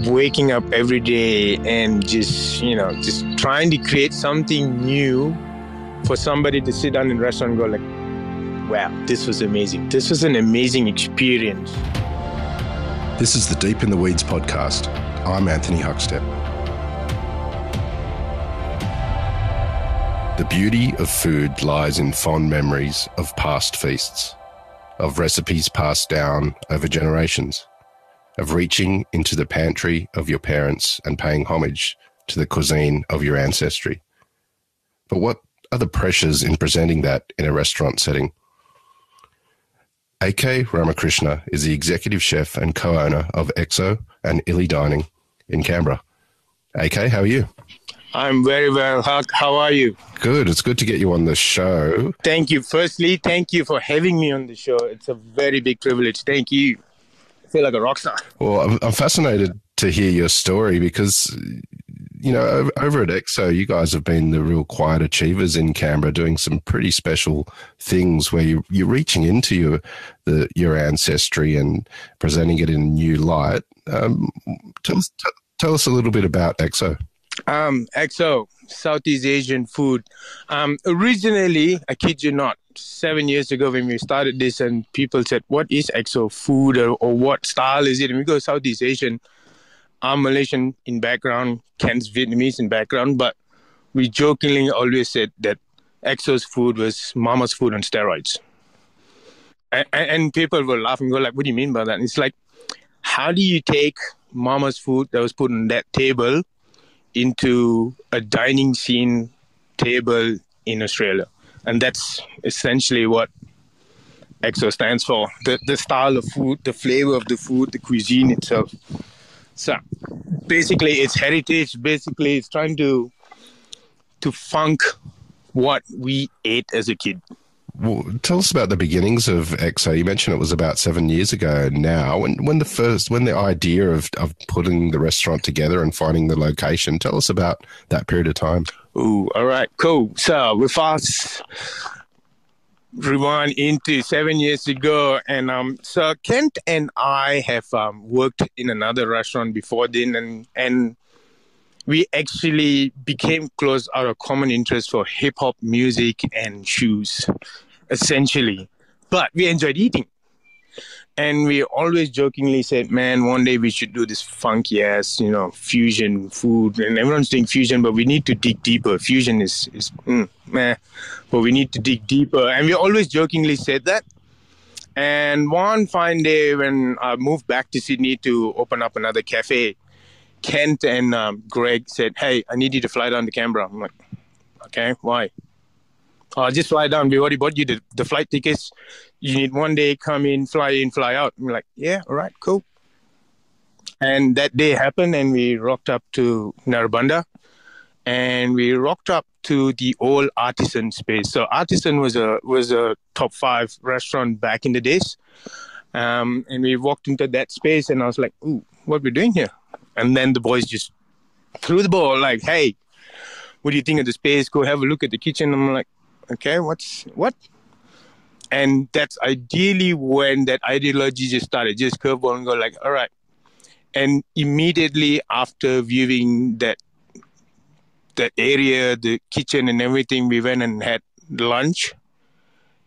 waking up every day and just trying to create something new for somebody to sit down in a restaurant and go like, wow, this was amazing. This was an amazing experience. This is the Deep in the Weeds podcast. I'm Anthony Huckstep. The beauty of food lies in fond memories of past feasts, of recipes passed down over generations, of reaching into the pantry of your parents and paying homage to the cuisine of your ancestry. But what are the pressures in presenting that in a restaurant setting? A.K. Ramakrishna is the executive chef and co-owner of EXO and Ily Dining in Canberra. A.K., how are you? I'm very well, Huck. How are you? Good. It's good to get you on the show. Thank you. Firstly, thank you for having me on the show. It's a very big privilege. Thank you. I feel like a rock star. Well, I'm fascinated to hear your story because, you know, over at EXO, you guys have been the real quiet achievers in Canberra, doing some pretty special things where you're reaching into your ancestry and presenting it in a new light. Tell us a little bit about EXO. EXO, Southeast Asian food. Originally, I kid you not, 7 years ago when we started this and people said, what is EXO food or what style is it? And we go Southeast Asian. I'm Malaysian in background, Ken's Vietnamese in background, but we jokingly always said that EXO's food was mama's food on steroids. And people were laughing, go like, what do you mean by that? And it's like, how do you take mama's food that was put on that table into a dining scene table in Australia? And that's essentially what EXO stands for. The style of food, the flavor of the food, the cuisine itself. So basically it's heritage. Basically it's trying to funk what we ate as a kid. Well, tell us about the beginnings of EXO. You mentioned it was about 7 years ago now. When the idea of putting the restaurant together and finding the location, tell us about that period of time. Ooh, all right, cool. So we fast rewind into 7 years ago, and so Kent and I have worked in another restaurant before then, and we actually became close out of common interest for hip hop music and shoes, essentially. But we enjoyed eating. And we always jokingly said, man, one day we should do this funky ass, fusion food. And everyone's doing fusion, but we need to dig deeper. Fusion is meh, but we need to dig deeper. And we always jokingly said that. And one fine day when I moved back to Sydney to open up another cafe, Kent and Greg said, hey, I need you to fly down to Canberra. I'm like, okay, why? Just fly down. We already bought you the flight tickets. You need one day, come in, fly out. I'm like, yeah, all right, cool. And that day happened, and we rocked up to Narrabundah, and we rocked up to the old Artisan space. So Artisan was a top 5 restaurant back in the days. And we walked into that space, and I was like, ooh, what we're doing here? And then the boys just threw the ball like, hey, what do you think of the space? Go have a look at the kitchen. I'm like, okay, what? And that's ideally when that ideology just started, just curveball and go like, all right. And immediately after viewing that area, the kitchen and everything, we went and had lunch.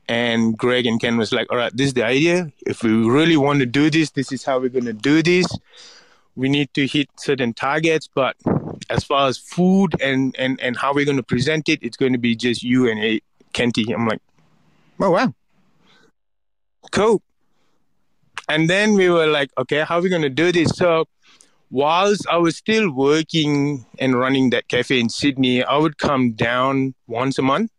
And Greg and Ken was like, all right, this is the idea. If we really want to do this, this is how we're going to do this. We need to hit certain targets, but as far as food and how we're going to present it, it's going to be just you and Kenty. I'm like, oh, wow. Cool. And then we were like, okay, how are we going to do this? So whilst I was still working and running that cafe in Sydney, I would come down once a month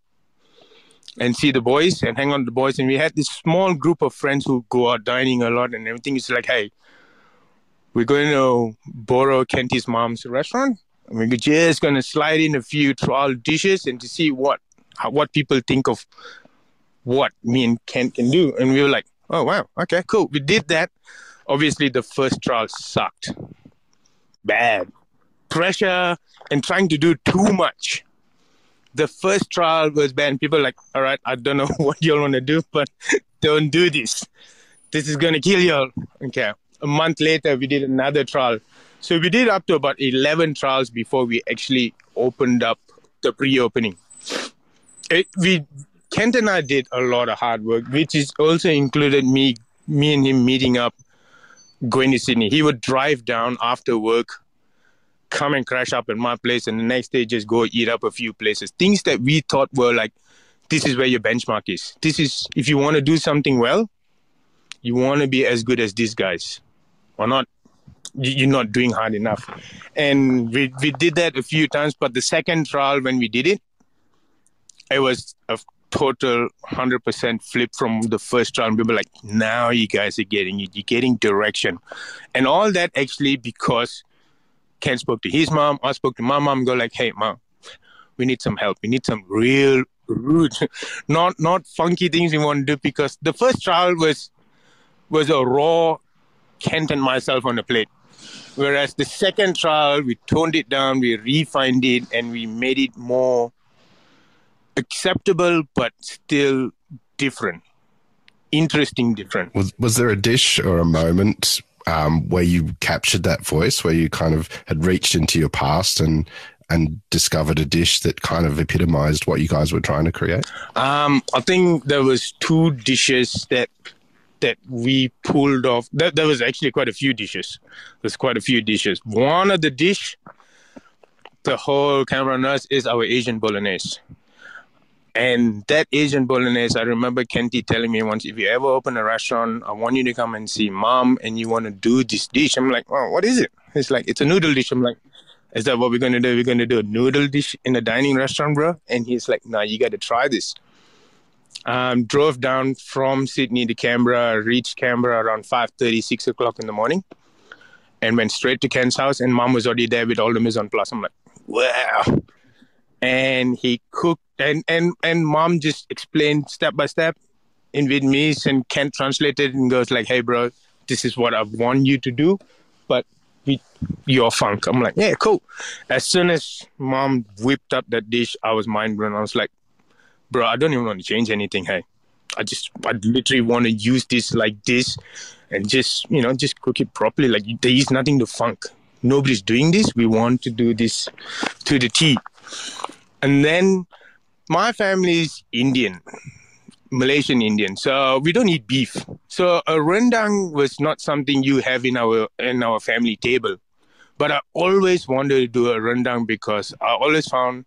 and see the boys and hang out with the boys. And we had this small group of friends who go out dining a lot and everything. It's like, hey, we're going to borrow Kenty's mom's restaurant. And we're just going to slide in a few trial dishes and to see what people think of what me and Kent can do. And we were like, oh, wow, okay, cool. We did that. Obviously, the first trial sucked. Bad. Pressure and trying to do too much. The first trial was bad. People were like, all right, I don't know what y'all want to do, but don't do this. This is going to kill y'all. Okay. A month later, we did another trial. So we did up to about 11 trials before we actually opened up the pre-opening. Kent and I did a lot of hard work, which is also included me and him meeting up, going to Sydney. He would drive down after work, come and crash up at my place, and the next day just go eat up a few places. Things that we thought were like, this is where your benchmark is. This is, if you want to do something well, you want to be as good as these guys, or not. You're not doing hard enough. And we did that a few times, but the second trial when we did it, it was a total 100% flip from the first trial. We were like, now you guys are getting it. You're getting direction. And all that actually because Ken spoke to his mom, I spoke to my mom, go like, hey, mom, we need some help. We need some real root, not funky things we want to do, because the first trial was a raw Kent and myself on the plate. Whereas the second trial, we toned it down, we refined it, and we made it more acceptable, but still different. Interesting, different. Was there a dish or a moment where you captured that voice, where you kind of had reached into your past and discovered a dish that kind of epitomized what you guys were trying to create? I think there was 2 dishes that we pulled off. There was actually quite a few dishes. There's quite a few dishes. One of the dish, the whole Canberra knows, is our Asian bolognese. And that Asian bolognese, I remember Kenty telling me once, if you ever open a restaurant, I want you to come and see Mom, and you want to do this dish. I'm like, oh, what is it? It's like, it's a noodle dish. I'm like, is that what we're going to do? We're going to do a noodle dish in a dining restaurant, bro? And he's like, no, you got to try this. Drove down from Sydney to Canberra, reached Canberra around 5:30, 6 o'clock in the morning, and went straight to Ken's house, and Mom was already there with all the mise en place. I'm like, wow. And he cooked, and Mom just explained step by step in Vietnamese, and Ken translated and goes like, hey, bro, this is what I want you to do, but with your funk. I'm like, yeah, cool. As soon as Mom whipped up that dish, I was mind blown. I was like, bro, I don't even want to change anything. Hey, I literally want to use this like this and just cook it properly. Like, there is nothing to funk. Nobody's doing this. We want to do this to the T. And then my family is Indian, Malaysian Indian. So we don't eat beef. So a rendang was not something you have in our family table. But I always wanted to do a rendang because I always found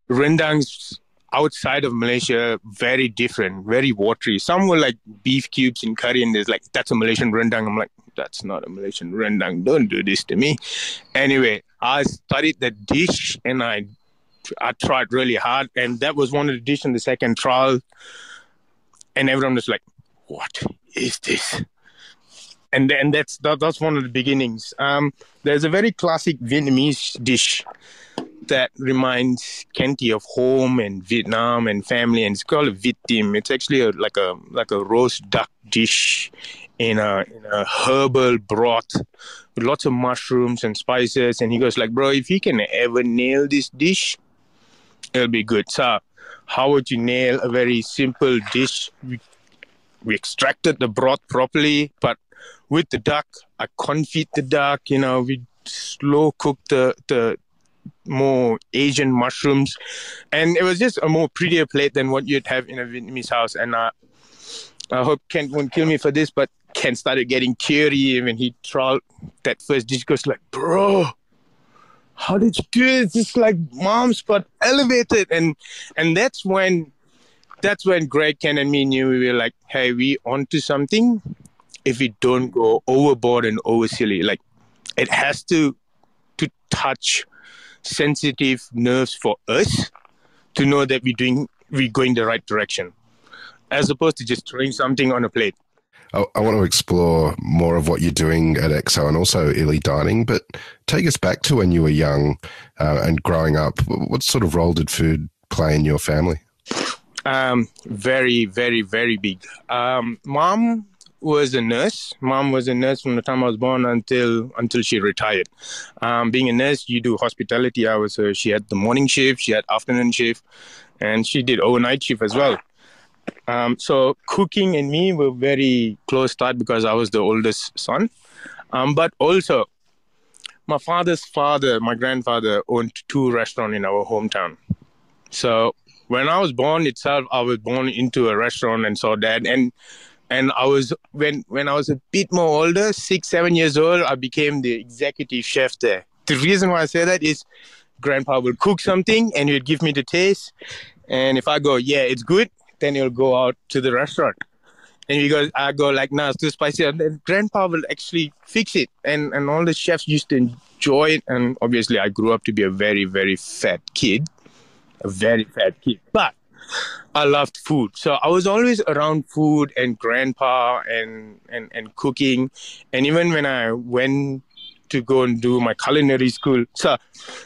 rendangs outside of Malaysia very different, very watery. Some were like beef cubes in curry, and there's like, that's a Malaysian rendang. I'm like, that's not a Malaysian rendang. Don't do this to me. Anyway, I studied that dish, and I tried really hard, and that was one of the dishes in the second trial. And everyone was like, what is this? And then that's one of the beginnings. There's a very classic Vietnamese dish that reminds Kenty of home and Vietnam and family, and it's called a Viet Tim. It's actually like a roast duck dish in a herbal broth with lots of mushrooms and spices. And he goes like, bro, if you can ever nail this dish, it'll be good. So how would you nail a very simple dish? We extracted the broth properly, but with the duck, I confit the duck. We slow cook the more Asian mushrooms, and it was just a more prettier plate than what you'd have in a Vietnamese house. And I hope Ken won't kill me for this, but Ken started getting teary when he tried that first dish. He goes like, bro, how did you do it? It's like Mom's, but elevated. And that's when Greg, Ken, and me knew we were like, hey, we onto something if we don't go overboard and over silly. Like, it has to touch sensitive nerves for us to know that we're going the right direction, as opposed to just throwing something on a plate. I want to explore more of what you're doing at EXO and also Ily Dining, but take us back to when you were young and growing up. What sort of role did food play in your family? Very, very, very big. Mom was a nurse. Mom was a nurse from the time I was born until she retired. Being a nurse, you do hospitality hours. So she had the morning shift, she had afternoon shift, and she did overnight shift as well. So cooking and me were very close tied because I was the oldest son. But also, my father's father, my grandfather, owned two restaurants in our hometown. So when I was born itself, I was born into a restaurant and saw that. And I was when I was a bit more older, 6, 7 years old, I became the executive chef there. The reason why I say that is grandpa would cook something and he'd give me the taste. And if I go, yeah, it's good, then he'll go out to the restaurant. And I go like, nah, it's too spicy. And then grandpa will actually fix it. And all the chefs used to enjoy it. And obviously I grew up to be a very, very fat kid. A very fat kid. But I loved food. So I was always around food and grandpa and cooking. And even when I went to go and do my culinary school. So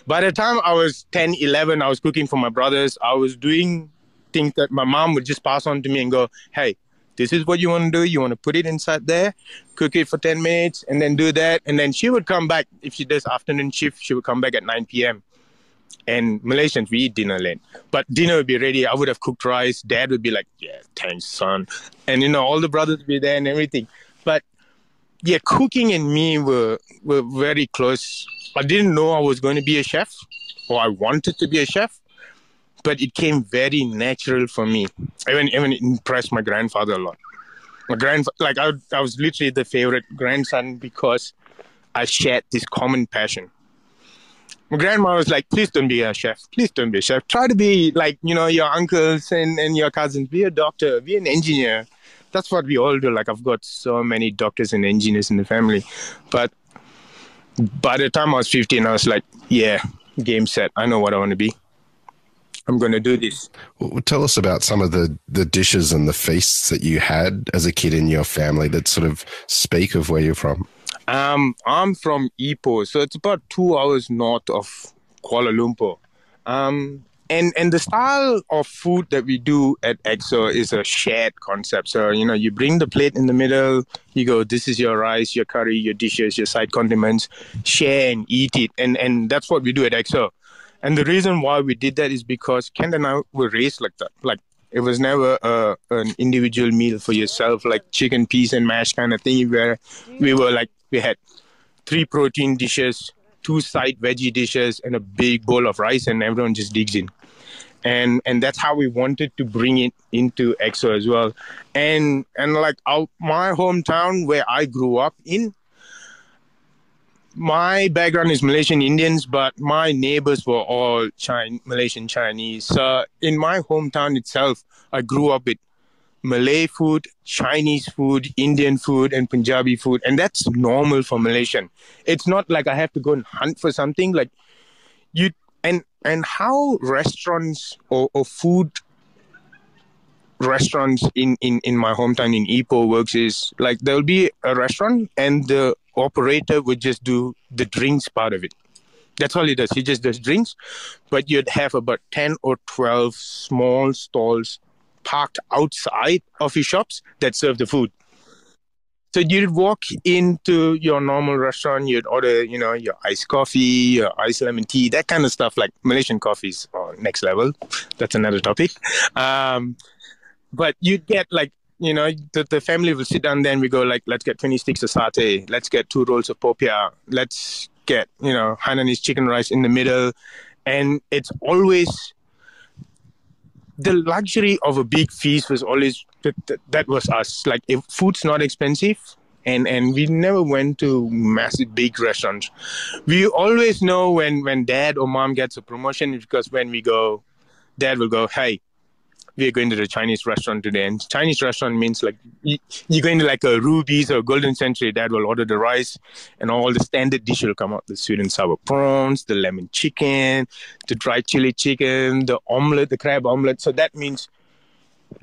by the time I was 10, 11, I was cooking for my brothers. I was doing things that my mom would just pass on to me and go, hey, this is what you want to do. You want to put it inside there, cook it for 10 minutes, and then do that. And then she would come back. If she does afternoon shift, she would come back at 9 p.m. And Malaysians, we eat dinner late. But dinner would be ready. I would have cooked rice. Dad would be like, yeah, thanks, son. And, all the brothers would be there and everything. But, yeah, cooking and me were very close. I didn't know I was going to be a chef, or I wanted to be a chef. But it came very natural for me. Even it impressed my grandfather a lot. My grandfather, I was literally the favorite grandson because I shared this common passion. My grandma was like, please don't be a chef. Please don't be a chef. Try to be like, your uncles and your cousins. Be a doctor. Be an engineer. That's what we all do. Like, I've got so many doctors and engineers in the family. But by the time I was 15, I was like, yeah, game set. I know what I want to be. I'm going to do this. Well, tell us about some of the dishes and the feasts that you had as a kid in your family that sort of speak of where you're from. I'm from Ipoh, so it's about 2 hours north of Kuala Lumpur. And the style of food that we do at EXO is a shared concept. So, you bring the plate in the middle, you go, this is your rice, your curry, your dishes, your side condiments, share and eat it. And that's what we do at EXO. And the reason why we did that is because Kent and I were raised like that. Like, it was never an individual meal for yourself, like chicken, peas, and mash kind of thing, where we had 3 protein dishes, 2 side veggie dishes, and a big bowl of rice, and everyone just digs in. And that's how we wanted to bring it into EXO as well. And like my hometown where I grew up in, my background is Malaysian Indians, but my neighbors were all Malaysian Chinese. So in my hometown itself, I grew up with Malay food, Chinese food, Indian food, and Punjabi food. And that's normal for Malaysian. It's not like I have to go and hunt for something. Like and how restaurants or food restaurants in my hometown in Ipoh works is like there'll be a restaurant and the operator would just do the drinks part of it. That's all he does. He just does drinks, but you'd have about 10 or 12 small stalls parked outside of his shops that serve the food. So you'd walk into your normal restaurant, you'd order, your iced coffee, your iced lemon tea, that kind of stuff. Like Malaysian coffees, next level. That's another topic. But you'd get like, the family will sit down there and we go like, let's get 20 sticks of satay. Let's get 2 rolls of popiah. Let's get, Hainanese chicken rice in the middle. And it's always the luxury of a big feast was always, that was us. Like if food's not expensive and we never went to massive big restaurants. We always know when dad or mom gets a promotion because when we go, dad will go, hey, we are going to the Chinese restaurant today. And Chinese restaurant means like you're going to like a Ruby's or Golden Century. Dad will order the rice and all the standard dish will come out. The sweet and sour prawns, the lemon chicken, the dried chili chicken, the omelette, the crab omelette. So that means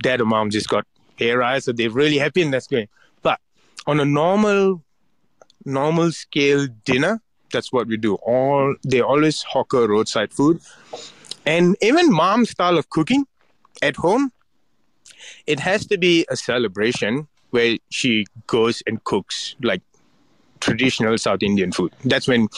dad or mom just got hair eyes. So they're really happy and that's great. But on a normal scale dinner, that's what we do. They always hawker roadside food. And even mom's style of cooking, at home, it has to be a celebration where she goes and cooks like traditional South Indian food. That's when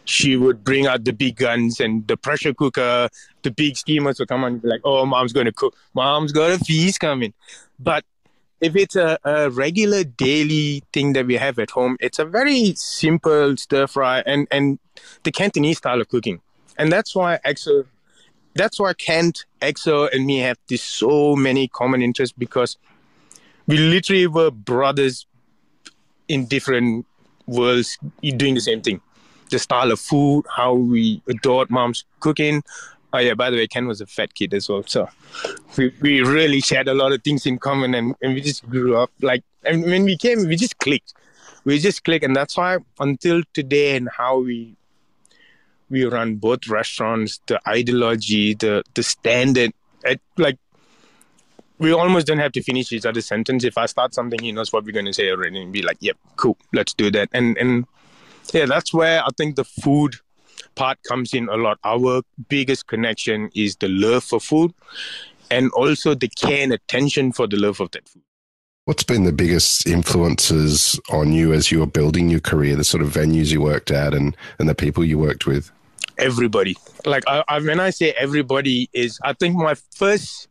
she would bring out the big guns and the pressure cooker, the big steamers would come on and be like, oh, mom's going to cook. Mom's got a feast coming. But if it's a regular daily thing that we have at home, it's a very simple stir fry and the Cantonese style of cooking. And that's why Kent, EXO, and me have this so many common interests because we literally were brothers in different worlds doing the same thing. The style of food, how we adored mom's cooking. Oh yeah, by the way, Ken was a fat kid as well. So we really shared a lot of things in common and we just grew up like, and when we came, we just clicked. We just clicked. And that's why until today and how we run both restaurants, the ideology, the standard, like we almost don't have to finish each other's sentence. If I start something, he knows what we're going to say already and be like, yep, cool, let's do that. And yeah, that's where I think the food part comes in a lot. Our biggest connection is the love for food and also the care and attention for the love of that food. What's been the biggest influences on you as you were building your career, the sort of venues you worked at and the people you worked with? Everybody. Like when I say everybody is, I think my first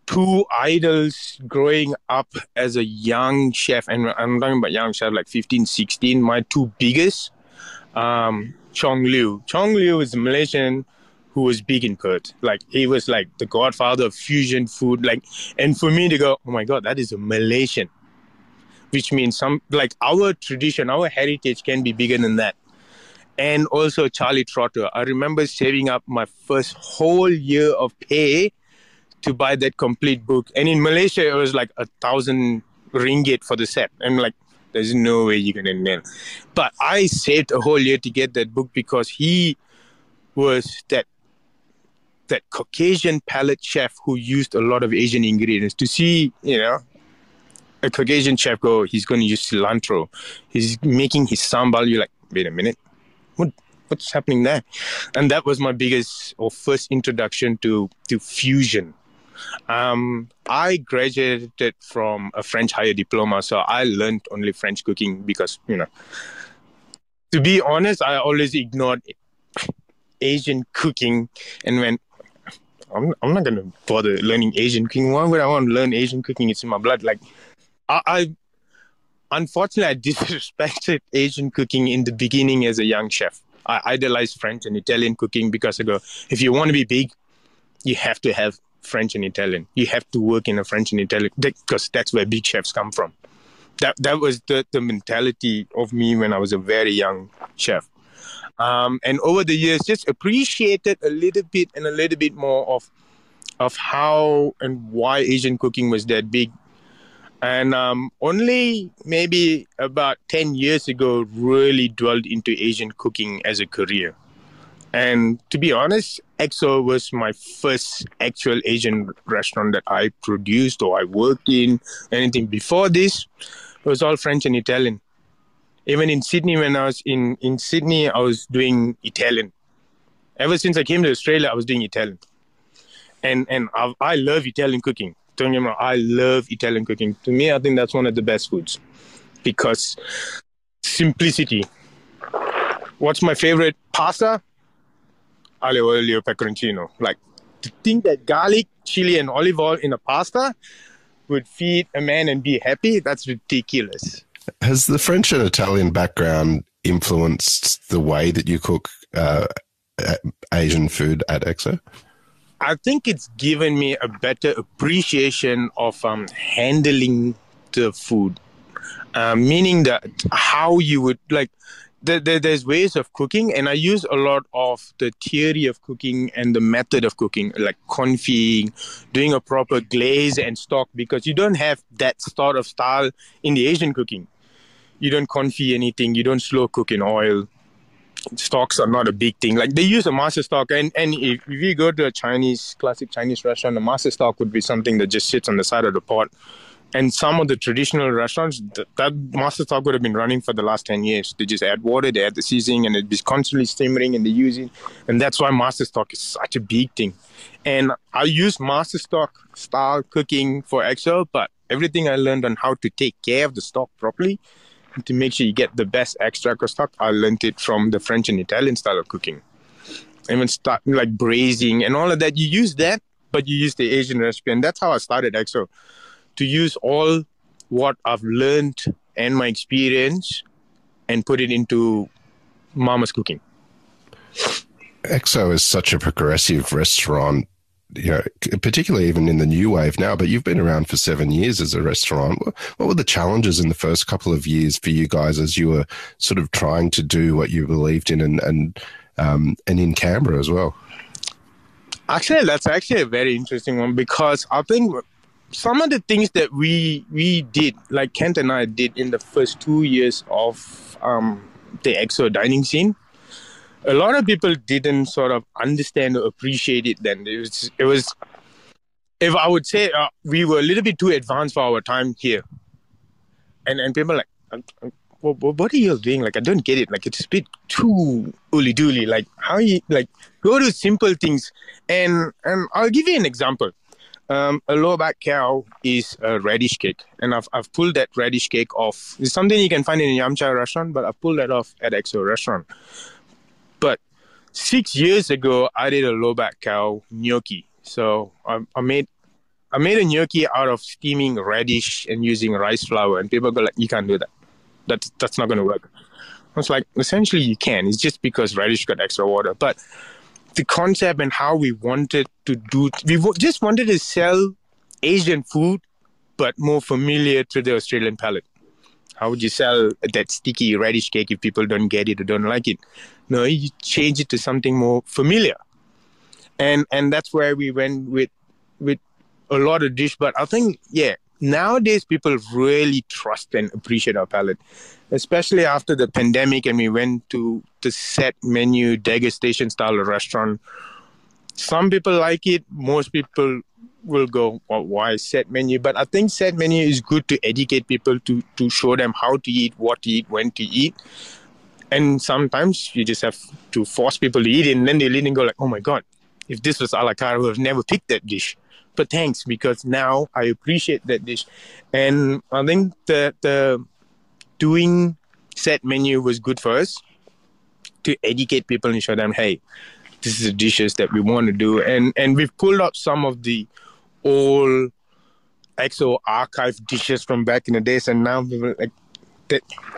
two idols growing up as a young chef, and I'm talking about young chef like 15, 16, my two biggest, Chong Liu. Chong Liu is a Malaysian who was big in Perth. Like he was like the godfather of fusion food. Like, and for me to go, oh my God, that is a Malaysian, which means some like our tradition, our heritage can be bigger than that. And also Charlie Trotter. I remember saving up my first whole year of pay to buy that complete book. And in Malaysia, it was like 1,000 ringgit for the set. I'm like, there's no way you're going to nail. But I saved a whole year to get that book because he was that Caucasian palate chef who used a lot of Asian ingredients. To see, a Caucasian chef go, he's going to use cilantro. He's making his sambal. You're like, wait a minute. What's happening there? And that was my biggest or first introduction to fusion. I graduated from a French higher diploma, so I learned only French cooking because, to be honest, I always ignored Asian cooking and went, I'm not going to bother learning Asian cooking. Why would I want to learn Asian cooking? It's in my blood. Like, unfortunately, I disrespected Asian cooking in the beginning as a young chef. I idolized French and Italian cooking because I go, if you want to be big, you have to have French and Italian. You have to work in a French and Italian because that's where big chefs come from. That was the mentality of me when I was a very young chef. And over the years, just appreciated a little bit more of how and why Asian cooking was that big. And only maybe about 10 years ago, really dwelled into Asian cooking as a career. And to be honest, EXO was my first actual Asian restaurant that I produced or I worked in. Anything before this, it was all French and Italian. Even in Sydney, when I was in Sydney, I was doing Italian. Ever since I came to Australia, I was doing Italian. And I love Italian cooking. Don't get me wrong, I love Italian cooking. To me, I think that's one of the best foods because simplicity. What's my favorite pasta? Aglio olio peperoncino. Like, to think that garlic, chili, and olive oil in a pasta would feed a man and be happy, that's ridiculous. Has the French and Italian background influenced the way that you cook Asian food at EXO? I think it's given me a better appreciation of handling the food, meaning that how you would like. There's ways of cooking, and I use a lot of the theory of cooking and the method of cooking, like confying, doing a proper glaze and stock, because you don't have that sort of style in the Asian cooking. You don't confy anything. You don't slow cook in oil. Stocks are not a big thing. Like they use a master stock, and if you go to a classic Chinese restaurant, a master stock would be something that just sits on the side of the pot. And some of the traditional restaurants, that master stock would have been running for the last 10 years. They just add water, they add the seasoning, and it'd be constantly simmering, and they use it. And that's why master stock is such a big thing. And I use master stock style cooking for EXO, but everything I learned on how to take care of the stock properly, to make sure you get the best extract of stock, I learned it from the French and Italian style of cooking. Even start like braising and all of that, you use that, but you use the Asian recipe, and that's how I started EXO. to use all what I've learned and my experience and put it into mama's cooking. XO is such a progressive restaurant, you know, particularly even in the new wave now, but you've been around for 7 years as a restaurant. What were the challenges in the first couple of years for you guys as you were sort of trying to do what you believed in and in Canberra as well? Actually, that's actually a very interesting one, because I think some of the things that we did, like Kent and I did in the first 2 years of the XO dining scene, a lot of people didn't sort of understand or appreciate it then. It was if I would say, we were a little bit too advanced for our time here. And people are like, what are you doing? Like, I don't get it. Like, it's a bit too ooly-dooly. Like, how you, like, go to simple things. And I'll give you an example. A low-back cow is a radish cake. And I've pulled that radish cake off. It's something you can find in a Yamcha restaurant, but I've pulled that off at XO restaurant. But 6 years ago, I did a low-back cow gnocchi. So I made a gnocchi out of steaming radish and using rice flour. And people go like, you can't do that. That's not going to work. I was like, essentially you can. It's just because radish got extra water. But the concept and how we wanted to do, just wanted to sell Asian food, but more familiar to the Australian palate. How would you sell that sticky radish cake if people don't get it or don't like it? No, you change it to something more familiar. And that's where we went with a lot of dish. But I think, yeah, nowadays people really trust and appreciate our palate, especially after the pandemic and we went to the set menu degustation style restaurant. Some people like it. Most people will go, well, why set menu? But I think set menu is good to educate people, to show them how to eat, what to eat, when to eat. And sometimes you just have to force people to eat it, and then they lean and go like, oh my God, if this was a la carte, I would have never picked that dish. But thanks, because now I appreciate that dish. And I think the doing set menu was good for us to educate people and show them, hey, this is the dishes that we want to do. And we've pulled up some of the old XO archive dishes from back in the days, and now people like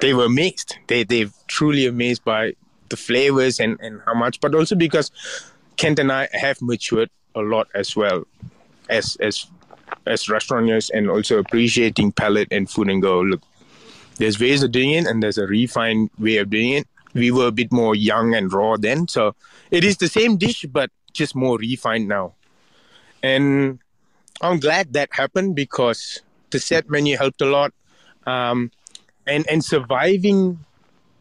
they were amazed. They're truly amazed by the flavors and how much, but also because Kent and I have matured a lot as well as restaurateurs, and also appreciating palate and food and go, look, there's ways of doing it and there's a refined way of doing it. We were a bit more young and raw then, so it is the same dish but just more refined now. And I'm glad that happened, because the set menu helped a lot. And surviving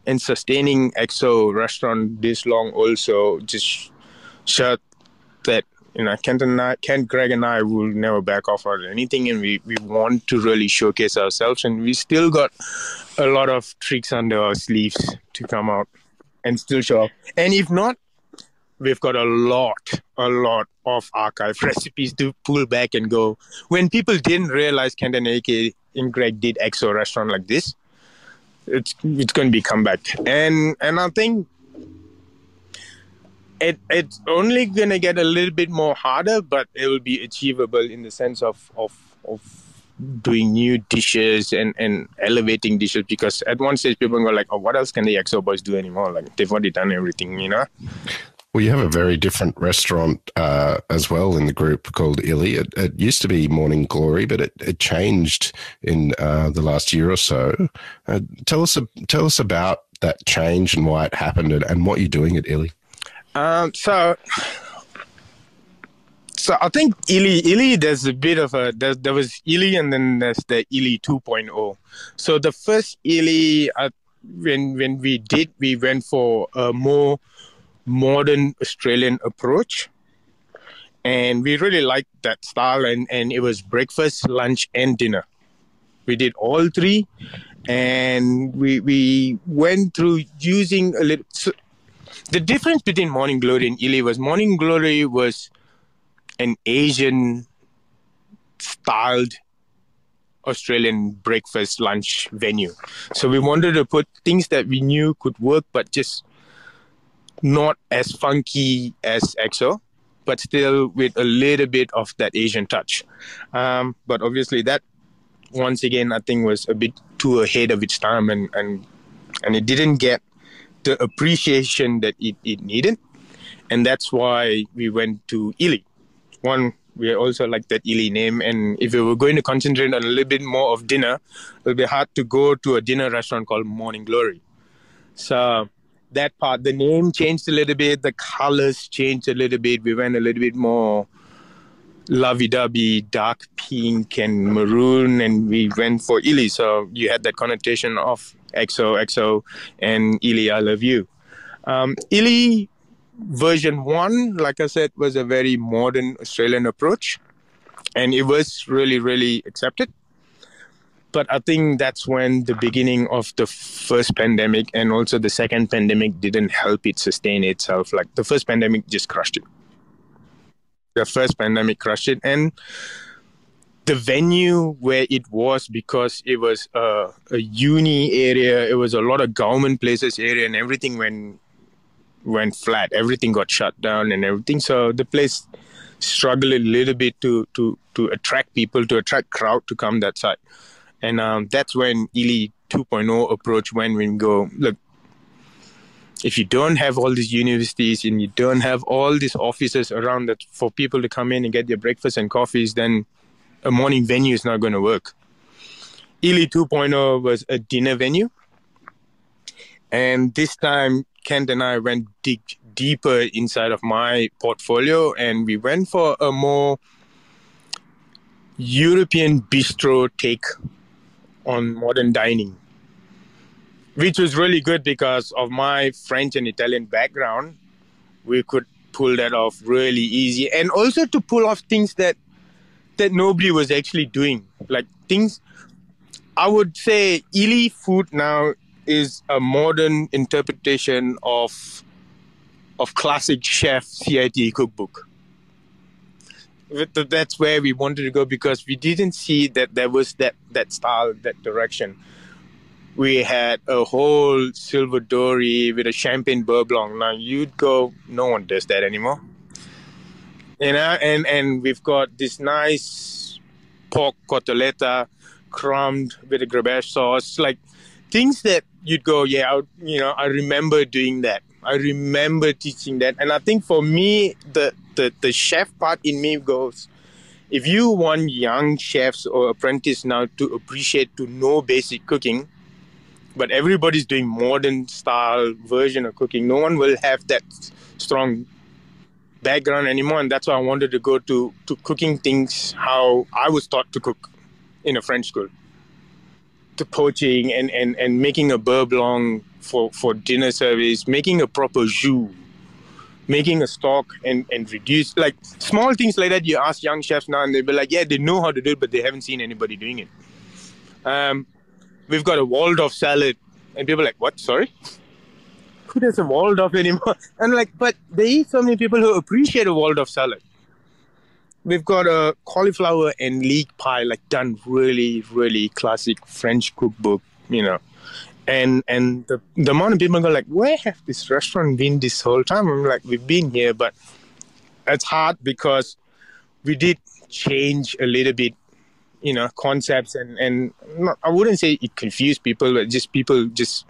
and sustaining XO restaurant this long also just showed that, you know, Kent, Greg and I will never back off on anything, and we want to really showcase ourselves, and we still got a lot of tricks under our sleeves to come out and still show up. And if not, we've got a lot of archive recipes to pull back and go. When people didn't realize Kent and AK and Greg did XO restaurant like this, it's going to be comeback. And I think it's only going to get a little bit more harder, but it will be achievable in the sense of doing new dishes and elevating dishes, because at one stage people go like, oh, what else can the XO boys do anymore? Like, they've already done everything, you know? Well, you have a very different restaurant as well in the group called Ily. It used to be Morning Glory, but it changed in the last year or so. Tell us about that change and why it happened, and what you're doing at Ily. So I think Ily, there's a bit of there was Ily, and then there's the Ily 2.0. So the first Ily, when we went for a more modern Australian approach, and we really liked that style, and it was breakfast, lunch and dinner. We did all three, and we went through using a little. So the difference between Morning Glory and Ily was Morning Glory was an Asian styled Australian breakfast lunch venue. So we wanted to put things that we knew could work, but just not as funky as XO, but still with a little bit of that Asian touch. But obviously that once again, I think was a bit too ahead of its time, and it didn't get the appreciation that it needed. And that's why we went to Ily. One, we also like that Ily name. And if we were going to concentrate on a little bit more of dinner, it would be hard to go to a dinner restaurant called Morning Glory. So that part, the name changed a little bit, the colors changed a little bit. We went a little bit more lovey-dovey, dark pink and maroon, and we went for Ily. So you had that connotation of XOXO and Ily, I love you. Ily version 1, like I said, was a very modern Australian approach, and it was really, really accepted. But I think that's when the beginning of the first pandemic and also the second pandemic didn't help it sustain itself. Like the first pandemic just crushed it. The first pandemic crushed it. And the venue where it was, because it was a uni area, it was a lot of government places area, and everything went flat. Everything got shut down and everything. So the place struggled a little bit to attract people, to attract crowd to come that side. And that's when Ily 2.0 approach, when we go, look, if you don't have all these universities and you don't have all these offices around that for people to come in and get their breakfast and coffees, then a morning venue is not going to work. Ily 2.0 was a dinner venue. And this time, Kent and I went deeper inside of my portfolio, and we went for a more European bistro take on modern dining, which was really good because of my French and Italian background. We could pull that off really easy, and also to pull off things that nobody was actually doing. Like things, I would say Ily food now is a modern interpretation of classic chef CIT cookbook. That's where we wanted to go, because we didn't see that there was that style, that direction. We had a whole silver dory with a champagne beurre blanc. Now you'd go, no one does that anymore. You know, and we've got this nice pork cotoletta crumbed with a grabache sauce, like things that you'd go, yeah, I remember doing that. I remember teaching that. And I think for me, the chef part in me goes, if you want young chefs or apprentices now to appreciate, to know basic cooking, but everybody's doing modern style version of cooking, no one will have that strong background anymore. And that's why I wanted to go to cooking things how I was taught to cook in a French school, to poaching and making a beurre blanc for dinner service, making a proper jus, making a stock and reduce, like small things like that. You ask young chefs now and they'll be like, yeah, they know how to do it, but they haven't seen anybody doing it. We've got a Waldorf salad, and people are like, what, sorry? Who does a Waldorf anymore? And like, but there is so many people who appreciate a Waldorf salad. We've got a cauliflower and leek pie, like done really, really classic French cookbook, you know. And the amount of people go like, where have this restaurant been this whole time? I'm like, we've been here, but it's hard because we did change a little bit, you know, concepts and not, I wouldn't say it confused people, but just people just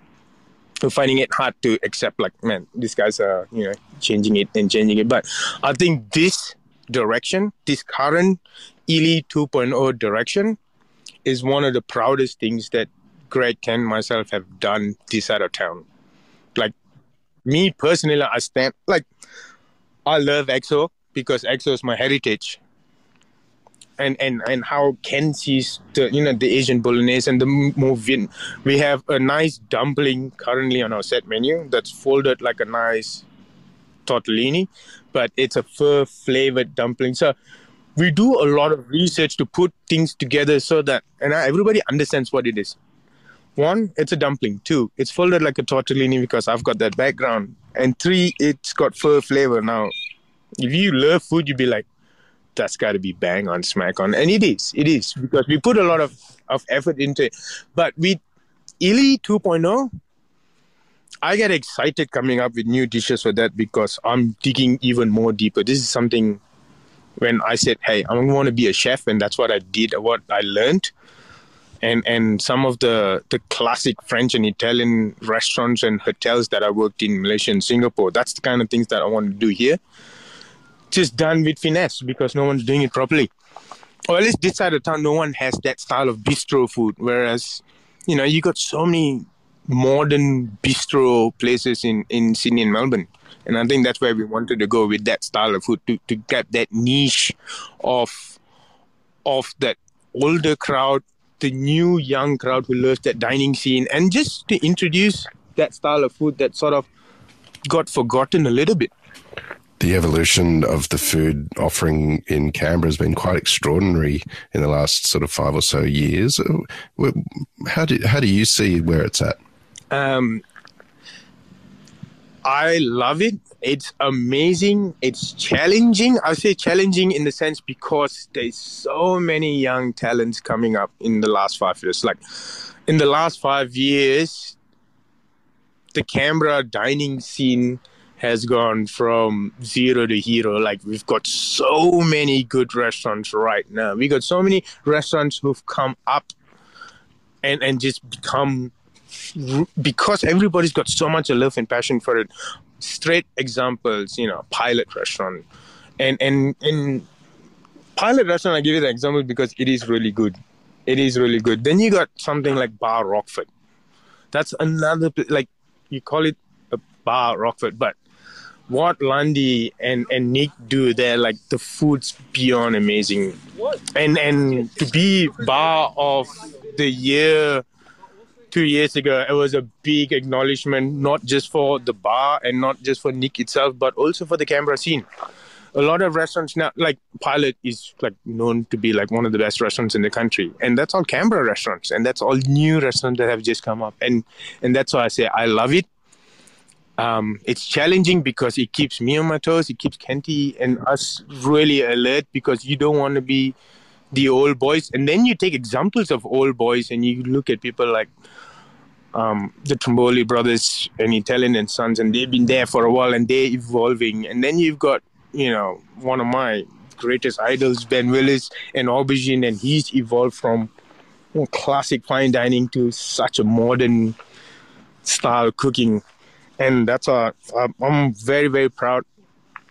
were finding it hard to accept, like, man, these guys are, you know, changing it. But I think this direction, this current Ily 2.0 direction, is one of the proudest things that Greg, Ken, myself have done this side of town. Like, me personally, I stand, like, I love EXO because EXO is my heritage. And how Ken sees the, you know, the Asian bolognese and the movie. We have a nice dumpling currently on our set menu that's folded like a nice tortellini, but it's a fur flavored dumpling. So we do a lot of research to put things together so that everybody understands what it is. One, it's a dumpling. Two, it's folded like a tortellini because I've got that background. And three, it's got fur flavor. Now, if you love food, you'd be like, that's got to be bang on, smack on. And it is because we put a lot of effort into it. But with Ily 2.0, I get excited coming up with new dishes for that because I'm digging even more deeper. This is something when I said, hey, I want to be a chef, and that's what I did, what I learned. and some of the classic French and Italian restaurants and hotels that I worked in Malaysia and Singapore. That's the kind of things that I want to do here. Just done with finesse because no one's doing it properly. Or at least this side of town, no one has that style of bistro food. Whereas, you got so many modern bistro places in Sydney and Melbourne. And I think that's where we wanted to go with that style of food to get that niche of that older crowd, the new young crowd who loves that dining scene, and just to introduce that style of food that sort of got forgotten a little bit. The evolution of the food offering in Canberra has been quite extraordinary in the last sort of 5 or so years. How do you see where it's at? I love it. It's amazing. It's challenging. I say challenging in the sense because there's so many young talents coming up in the last 5 years. Like in the last 5 years, the Canberra dining scene has gone from zero to hero. Like we've got so many good restaurants right now. We got so many restaurants who've come up and just become, because everybody's got so much love and passion for it. Straight examples, Pilot Restaurant. And Pilot Restaurant, I give you the example because it is really good. It is really good. Then you got something like Bar Rockford. That's another, like you call it a Bar Rockford, but what Lundy and Nick do there, like the food's beyond amazing. And to be Bar of the Year 2 years ago, it was a big acknowledgement, not just for the bar and not just for Nick itself, but also for the Canberra scene. A lot of restaurants now, like Pilot is like known to be like one of the best restaurants in the country. And that's all Canberra restaurants. And that's all new restaurants that have just come up. And that's why I say I love it. It's challenging because it keeps me on my toes. It keeps Kenty and us really alert because you don't want to be the old boys. And then you take examples of old boys and you look at people like the Tromboli brothers and Italian and Sons, and they've been there for a while and they're evolving. And then you've got, one of my greatest idols, Ben Willis and Aubergine, and he's evolved from classic fine dining to such a modern style cooking. And that's why I'm very, very proud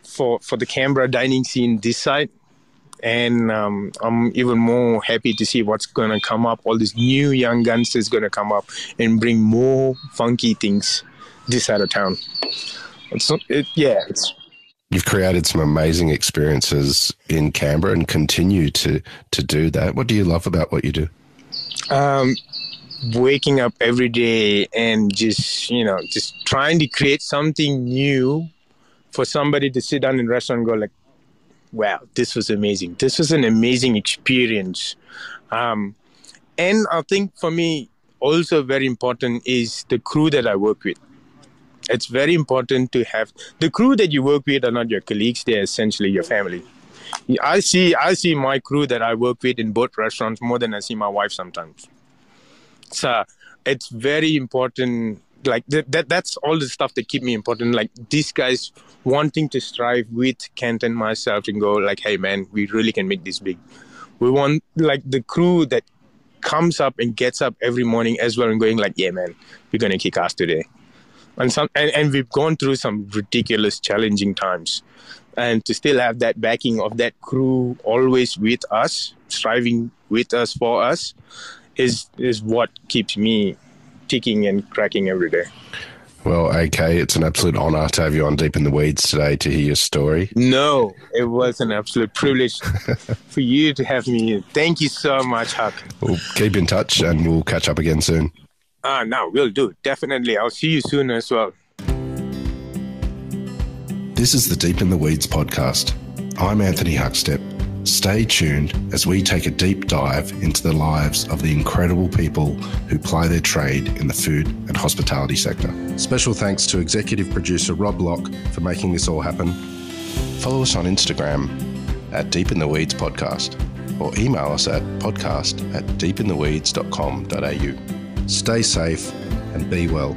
for the Canberra dining scene this side. And I'm even more happy to see what's going to come up. All these new young guns is going to come up and bring more funky things this side of town. You've created some amazing experiences in Canberra and continue to do that. What do you love about what you do? Waking up every day and just trying to create something new for somebody to sit down in a restaurant and go like, wow, this was amazing. This was an amazing experience. And I think for me, also very important is the crew that I work with. It's very important to have the crew that you work with are not your colleagues. They're essentially your family. I see my crew that I work with in both restaurants more than I see my wife sometimes. So it's very important. Like that's all the stuff that keep me important. Like these guys wanting to strive with Kent and myself and go like, hey man, we really can make this big. We want like the crew that comes up and gets up every morning as well and going like, yeah man, we're gonna kick ass today. And we've gone through some ridiculous challenging times. And to still have that backing of that crew always with us, striving with us for us, is what keeps me ticking and cracking every day. Well, AK, it's an absolute honour to have you on Deep in the Weeds today to hear your story. No, it was an absolute privilege for you to have me. Thank you so much, Huck. We'll keep in touch and we'll catch up again soon. No, we'll do. Definitely. I'll see you soon as well. This is the Deep in the Weeds podcast. I'm Anthony Huckstep. Stay tuned as we take a deep dive into the lives of the incredible people who ply their trade in the food and hospitality sector. Special thanks to executive producer Rob Locke for making this all happen. Follow us on Instagram at Deep in the Weeds Podcast or email us at podcast@deepintheweeds.com.au. Stay safe and be well.